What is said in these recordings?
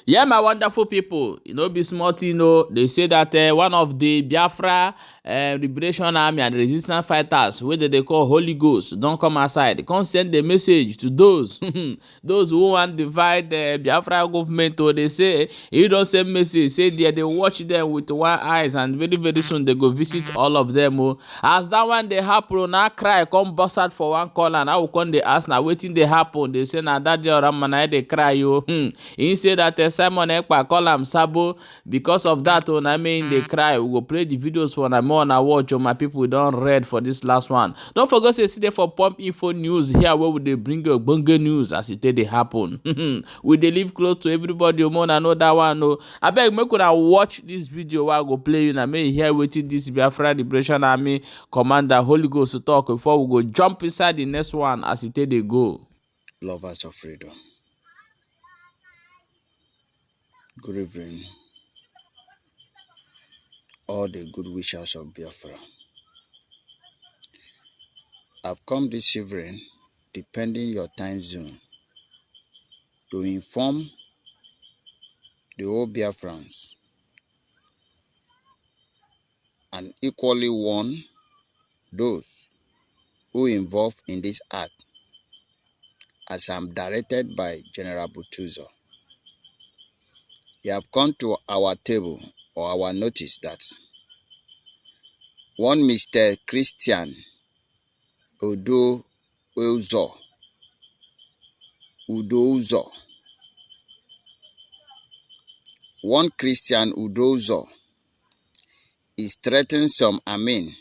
Yeah, my wonderful people, be smart, they say that one of the Biafra liberation army and resistance fighters, wey they call Holy Ghost, don't come aside, come send the message to those those who want divide the Biafra government. Or they say, you don't send message, say they watch them with one eyes, and very very soon they go visit all of them. Oh. As that one they happen, now cry, come bust out for one corner, and I will come they ask, now waiting they happen, they say, now that Diolamma, now they cry, you. He say that Simon Ekpa call am Sabo. Because of that, I mean they cry. We go play the videos for na more na watch. My people don't read for this last one. Don't forget to see there for Pump Info News here, where we they bring you bunga news as it they happen. We they live close to everybody. More na know that one. No, I beg me could watch this video while I go play you. Na me here waiting this Biafra Liberation Army Commander Holy Ghost to talk before we go jump inside the next one as it they go. Lovers of freedom, good evening, all the good wishers of Biafra. I've come this evening, depending your time zone, to inform the whole Biafrans and equally warn those who involved in this act, as I'm directed by General Butuzo. You have come to our table or our notice that one Mr. Christian Udo Uzo, one Christian Udozo is threatening some Amin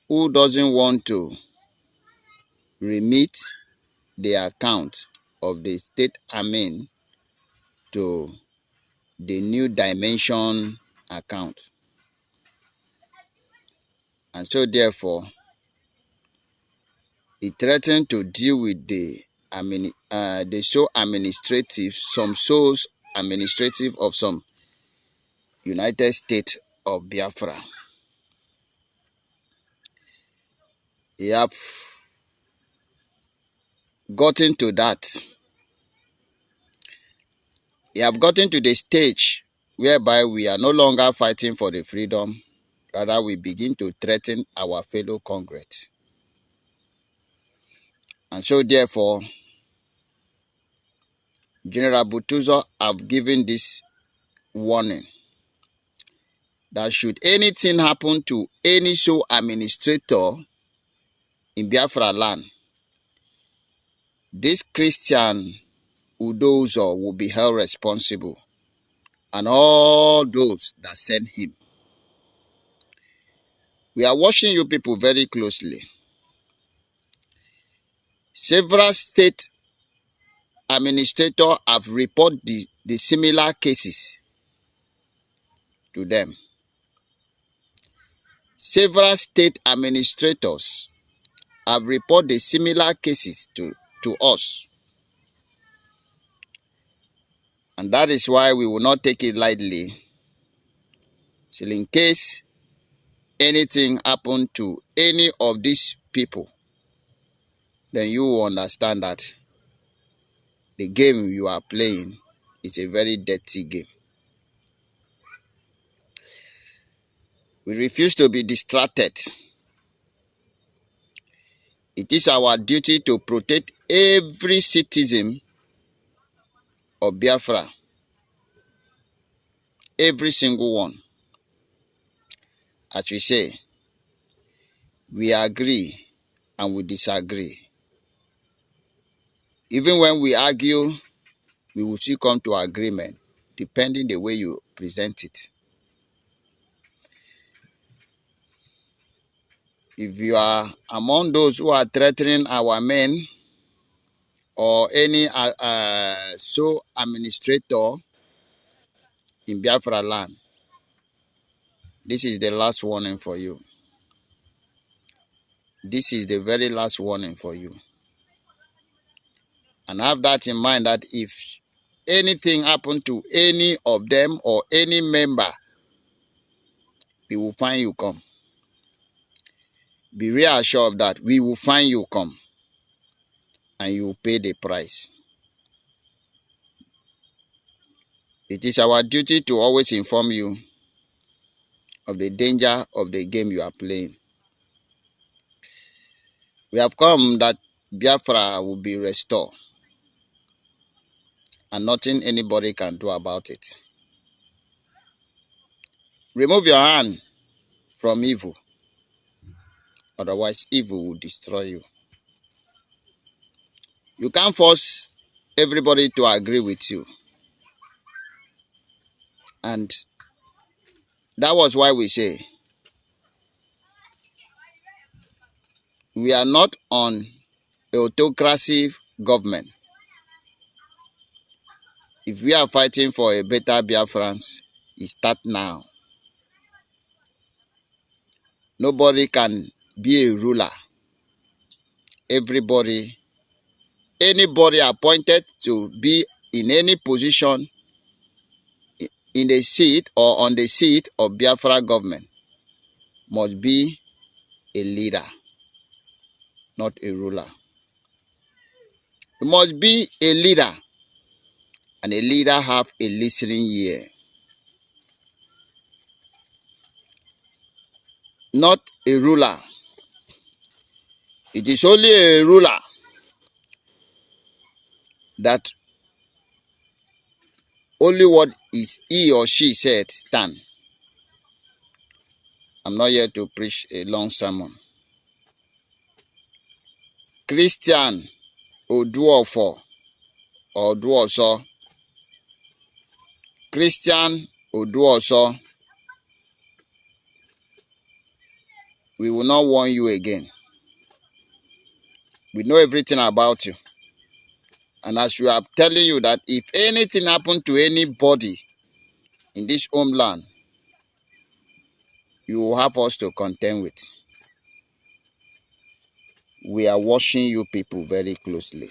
who doesn't want to remit the account of the state Amin to the New Dimension account. And so therefore, he threatened to deal with the souls administrative of some United States of Biafra. He have gotten to that. He have gotten to the stage whereby we are no longer fighting for the freedom. Rather, we begin to threaten our fellow Congress. And so therefore, General Butuzo have given this warning that should anything happen to any show administrator in Biafra land, this Christian Udozo will be held responsible, and all those that send him. We are watching you people very closely. Several state administrators have reported the similar cases to them. Several state administrators have reported the similar cases to us. And that is why we will not take it lightly. So in case anything happened to any of these people, then you will understand that the game you are playing is a very dirty game. We refuse to be distracted. It is our duty to protect every citizen of Biafra, every single one. As we say, we agree and we disagree. Even when we argue, we will still come to agreement, depending the way you present it. If you are among those who are threatening our men or any sole administrator in Biafra land, this is the last warning for you. This is the very last warning for you. And have that in mind that if anything happened to any of them or any member, we will find you come. Be reassured that we will find you come and you will pay the price. It is our duty to always inform you of the danger of the game you are playing. We have come that Biafra will be restored, and nothing anybody can do about it. Remove your hand from evil, otherwise evil will destroy you. You can't force everybody to agree with you. And that was why we say we are not on autocracy government. If we are fighting for a better Biafrans, it start now. Nobody can be a ruler. Anybody appointed to be in any position in the seat or on the seat of Biafra government must be a leader, not a ruler. It must be a leader, and a leader have a listening ear. Not a ruler. It is only a ruler that only what is he or she said stand. I'm not here to preach a long sermon. Christian Oduofo or Oduoso. Christian Oduoso, we will not warn you again. We know everything about you. And as we are telling you that if anything happened to anybody in this homeland, you will have us to contend with. We are watching you people very closely.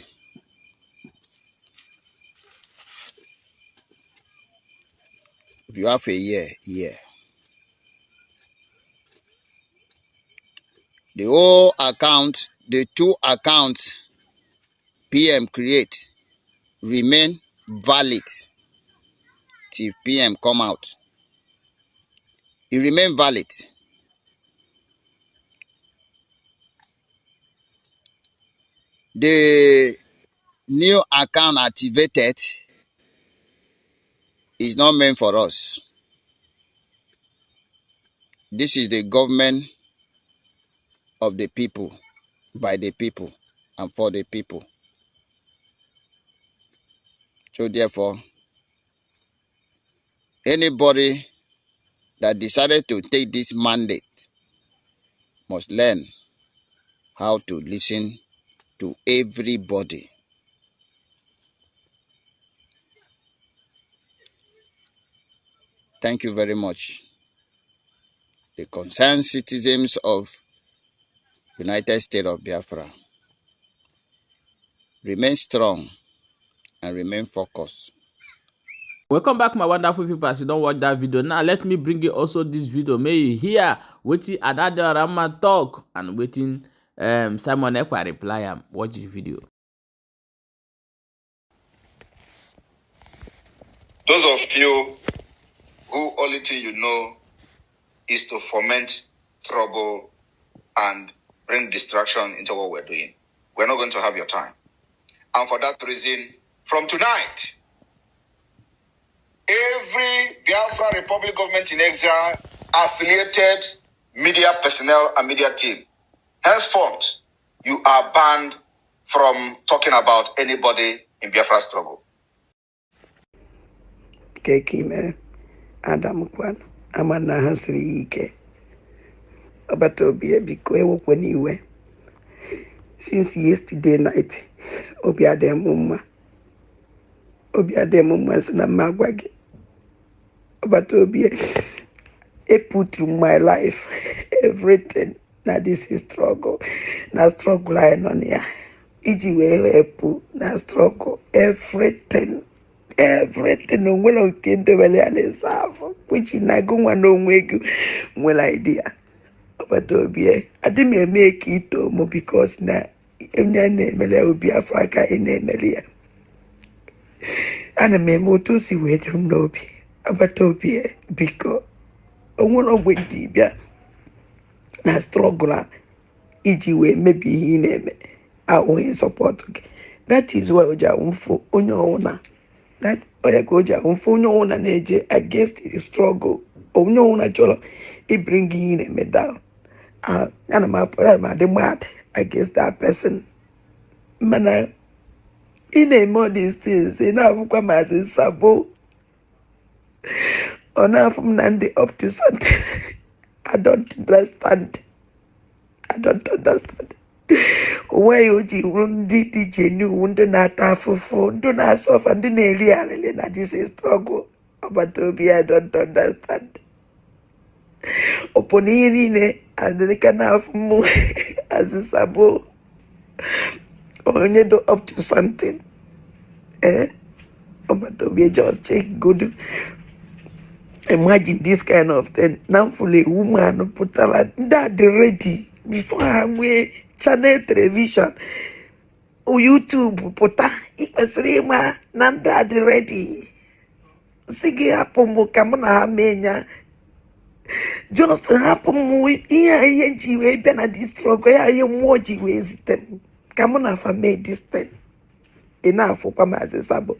If you have a year. The whole account, the 2 accounts PM create remain valid till PM come out. It remain valid. The new account activated is not meant for us. This is the government of the people, by the people, and for the people. So therefore, anybody that decided to take this mandate must learn how to listen to everybody. Thank you very much. The concerned citizens of United States of Biafra, remain strong and remain focused. Welcome back, my wonderful people. As you don't watch that video now, let me bring you also this video. May you hear wetin Diolamma talk and wetin Simon Ekpa reply am. Watch the video. Those of you who only thing you know is to foment trouble and bring distraction into what we're doing, we're not going to have your time. And for that reason, from tonight, every Biafra Republic government in exile affiliated media personnel and media team, henceforth, you are banned from talking about anybody in Biafra struggle. Kekime Adam Kwan Amana Hasri Ike Obatobi Biko Ewokwe since yesterday night Obiade Mumma Sina Magwagi Obatobi put in my life everything. Now this is struggle. Now struggle I on here. Ijiwe epu na struggle everything. No well okay to well which in I go one no make well idea. But I didn't make it more because now will be Africa in Emelia. ana m eme otu o si wee dịrị m n'obi agbata obi biko onwere ogbe ji bịa na strọgụl a iji wee mebi ihe ị na-eme ahụghị sọpọtụ gị. That is why o ji ahụ mfụ onye ọwụna onye ka o ji ahụ mfụ onye ọwụna na-eje against the struggle, onye ọwụna chọrọ ibring ihe ị na-eme down. Ana m adị mad against that person, mana ị na-eme all these things ị na-afụkwa maazị Sabo ọ na-afụ m na ndị up to something. I don't understand. Onweghị o ji wuru ndị dị genuine, ndị na-ata afụfụ, ndị na-asọfa, ndị na-eri alịlị na this struggle agbata obi. I don't understand. Ọpụ n'ihe niile adịrịka n'afọ m as Sabo onye do up to something. Agbata obi just check good. Imagine this kind of thing. Now fully woman putala that ready before I wear channel television or YouTube puta ikasrima nanda ready. Sigi hapo mukamuna hamenya. Just hapo mu iya jiwe bena this struggle ya moji wezitem. Kamuna fame this thing. Enough for Maazị Sabo.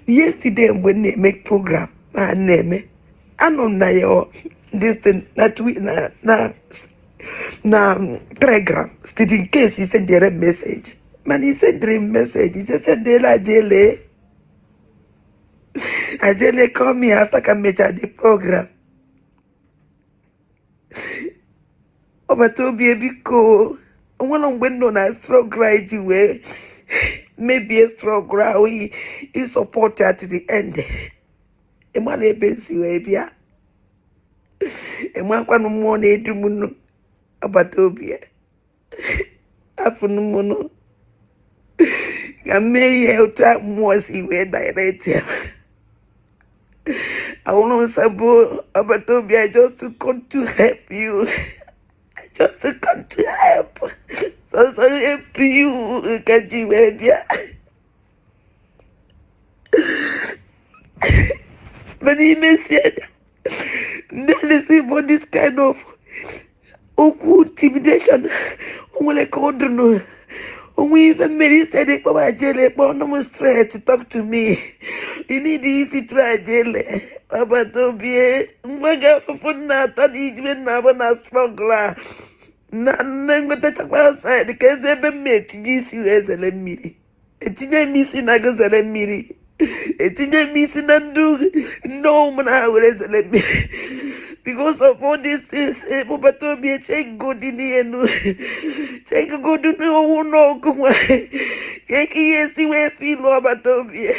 Yesterday when they make program, my name anon na yo this thing na Telegram. Still in case he send a message. Man, he send a message. He just said, "Dela Jele, Ajele call me after come meet at the program." But to be a bit cool. One on window na struggle right way. Maybe a struggle he support her to the end. Emale bensi webia. Emwa no mo na edumu no agbata obi. Afunu mo no. Game uta mo si we direct ya. I want to Sabo agbata obi just to come to help you. Just to come to help. So help you, Kaji Webia. But he said, "Listen for this kind of intimidation. We don't know. We even made said it for my jail, but no straight to talk to me. You need easy try jail. But to be my girl for not an even now struggle. None with the talk outside because ever met you as a lemmy. It's in a missing I goes a lemmy. It's in a missing and do no man I will as a lemmy. Because of all this is but to be a check good in the end. Take a good to know no come away. Yes, you will feel about Toby.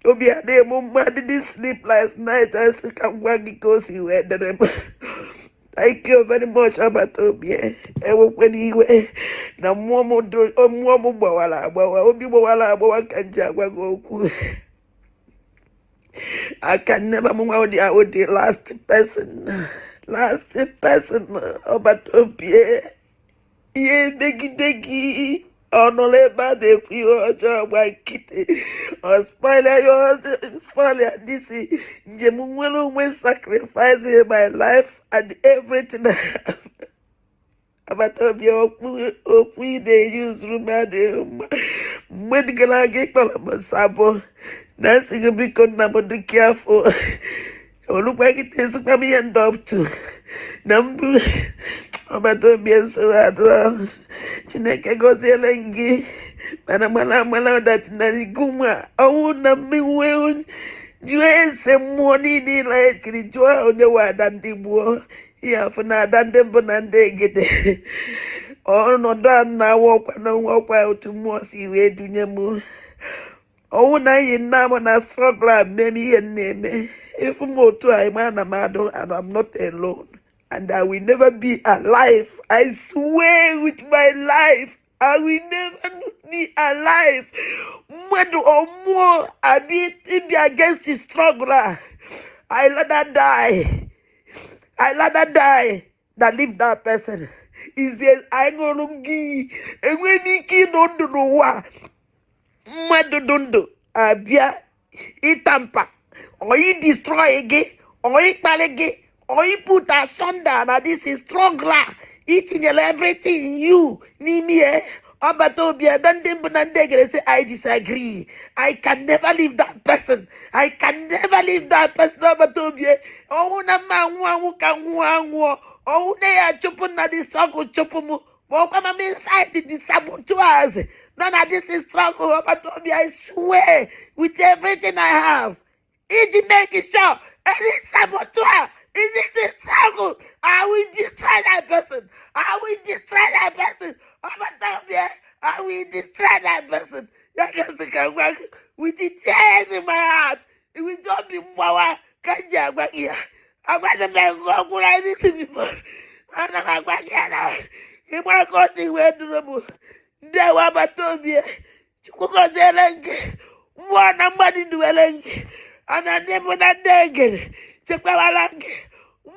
Toby had a moment didn't sleep last night as I come back because you had them. Thank you very much, Abatobi. When he went, now more do more bawala, bawa, bawa, Kanjago. I can never move out the last person, Abatobi. Ye, degi. Onoleba de fio job white kitty or spoiler this Jemuelo when sacrificing my life and everything about your we they use medical Sabo dancing a big number to careful or look like it is coming and up to number about to be so hard. Chineke gozelengi mana that nariguma au na miwe juese money ni like kijua onye wa dandibuo ya funa dandembo na ndegede ono dan na wokwa otumo si we dunyemu o na yin na mo na struggle memi yeneme if moto I man amado and I'm not alone. And I will never be alive. I swear with my life, I will never be alive. More or more, I be against the struggler. I rather die. Than leave that person. He says, I gonna give. And when he don't know what, don't do. abia itampa or you destroy again or you palege or you put asunder. Now this is struggle eating everything in you nimi Obatobia, don't say I disagree. I can never leave that person. I can never leave that person. Obatobia. Oh, na man can oh, they are chopping na this struggle chopumu. Well, come on, inside the saboteurs. None of this is struggle. Obatobia, I swear with everything I have. Each making sure any saboteur in this struggle, I will destroy that person. I will destroy that person. I will destroy that person. With the tears in my heart, it will not be more. Kanja Bagia. I'm going to make what I did before. I'm not going to he might go see where to the moon. There were Batobia. Chukukozeleng. One money dwelling. And I never that day. Chakawalang.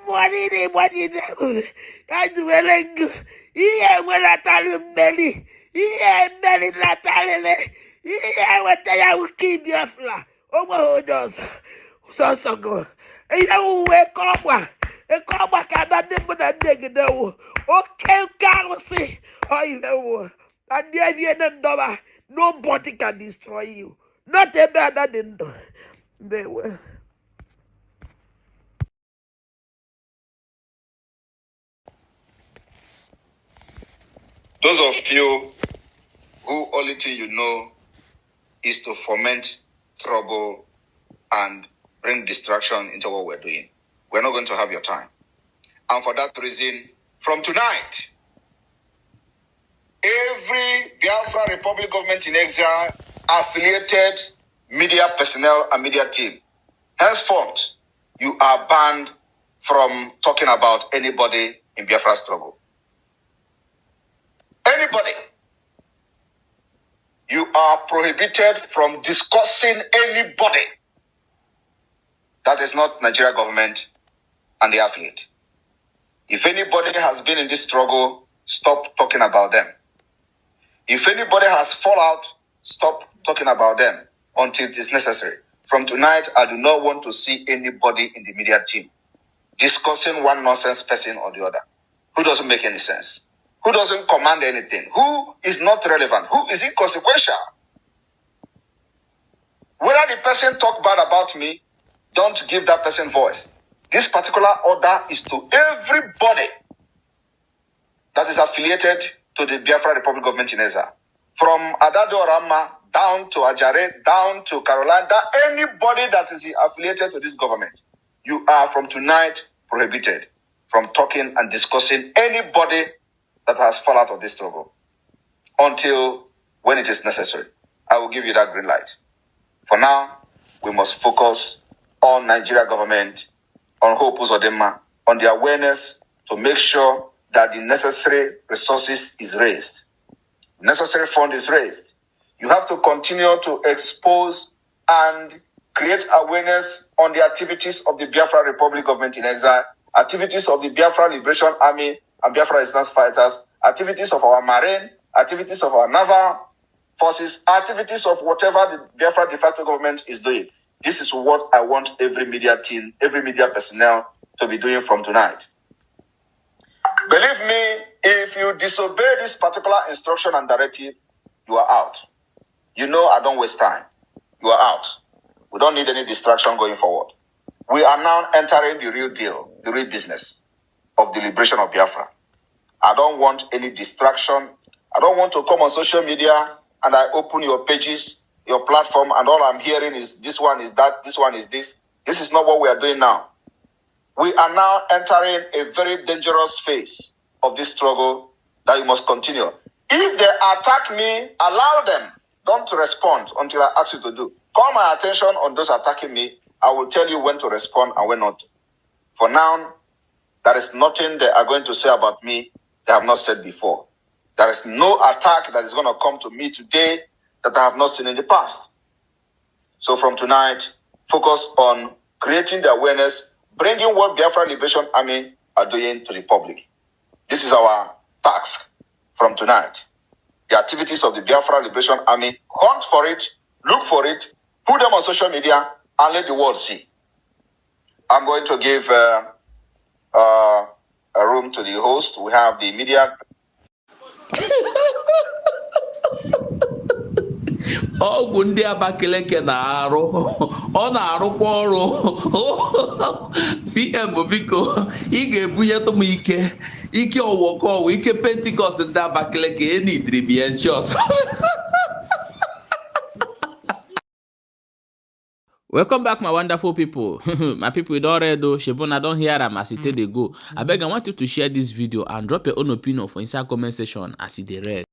What is it? I dwelling. Yeah, when I tell you, Melly. Yeah, Melly, Natalie. Yeah, what I will keep your flag. Oh, those. So good. You know, wake up. And come back at that neighbor that dig though. Okay, can't see. Oh, you know. And there you know, nobody can destroy you. Not a bad that didn't do. They were. Those of you who only thing you know is to foment trouble and bring distraction into what we're doing, we're not going to have your time. And for that reason, from tonight, every Biafra Republic government in exile, affiliated media personnel and media team, henceforth, you are banned from talking about anybody in Biafra struggle. Anybody. You are prohibited from discussing anybody that is not Nigeria government and the affiliate. If anybody has been in this struggle, stop talking about them. If anybody has fallout, stop talking about them until it is necessary. From tonight, I do not want to see anybody in the media team discussing one nonsense person or the other who doesn't make any sense, who doesn't command anything, who is not relevant, who is inconsequential. Whether the person talk bad about me, don't give that person voice. This particular order is to everybody that is affiliated to the Biafra Republic government in exile. From Diolamma down to Ajare, down to Caroline, anybody that is affiliated to this government, you are from tonight prohibited from talking and discussing anybody that has fallen out of this struggle until when it is necessary. I will give you that green light. For now, we must focus on Nigeria government, on Hope Uzodinma, on the awareness to make sure that the necessary resources is raised. Necessary fund is raised. You have to continue to expose and create awareness on the activities of the Biafra Republic government in exile, activities of the Biafra Liberation Army and Biafra Resistance Fighters, activities of our Marine, activities of our Naval Forces, activities of whatever the Biafra de facto government is doing. This is what I want every media team, every media personnel to be doing from tonight. Believe me, if you disobey this particular instruction and directive, you are out. You know I don't waste time. You are out. We don't need any distraction going forward. We are now entering the real deal, the real business of the liberation of Biafra. I don't want any distraction. I don't want to come on social media and I open your pages, your platform, and all I'm hearing is this one is that, this one is this. This is not what we are doing now. We are now entering a very dangerous phase of this struggle that you must continue. If they attack me, allow them. Don't respond until I ask you to do. Call my attention on those attacking me. I will tell you when to respond and when not. For now, there is nothing they are going to say about me they have not said before. There is no attack that is going to come to me today that I have not seen in the past. So from tonight, focus on creating the awareness, bringing what Biafra Liberation Army are doing to the public. This is our task from tonight. The activities of the Biafra Liberation Army, hunt for it, look for it, Put them on social media and let the world see. I'm going to give a room to the host. We have the media. Ọgwụ ndị Abakaliki na-arụ, ọ na-arụkwa ọrụ. PM biko, ị ga-ebunyetụ m ike ọwọkọwụ, ike Pentikọst ndị Abakaliki, enidiri m ya short. Welcome back, my wonderful people. My people, you don't read though. Shebona don't hear them as it they go. I beg, I want you to share this video and drop your own opinion for inside comment section as it they read.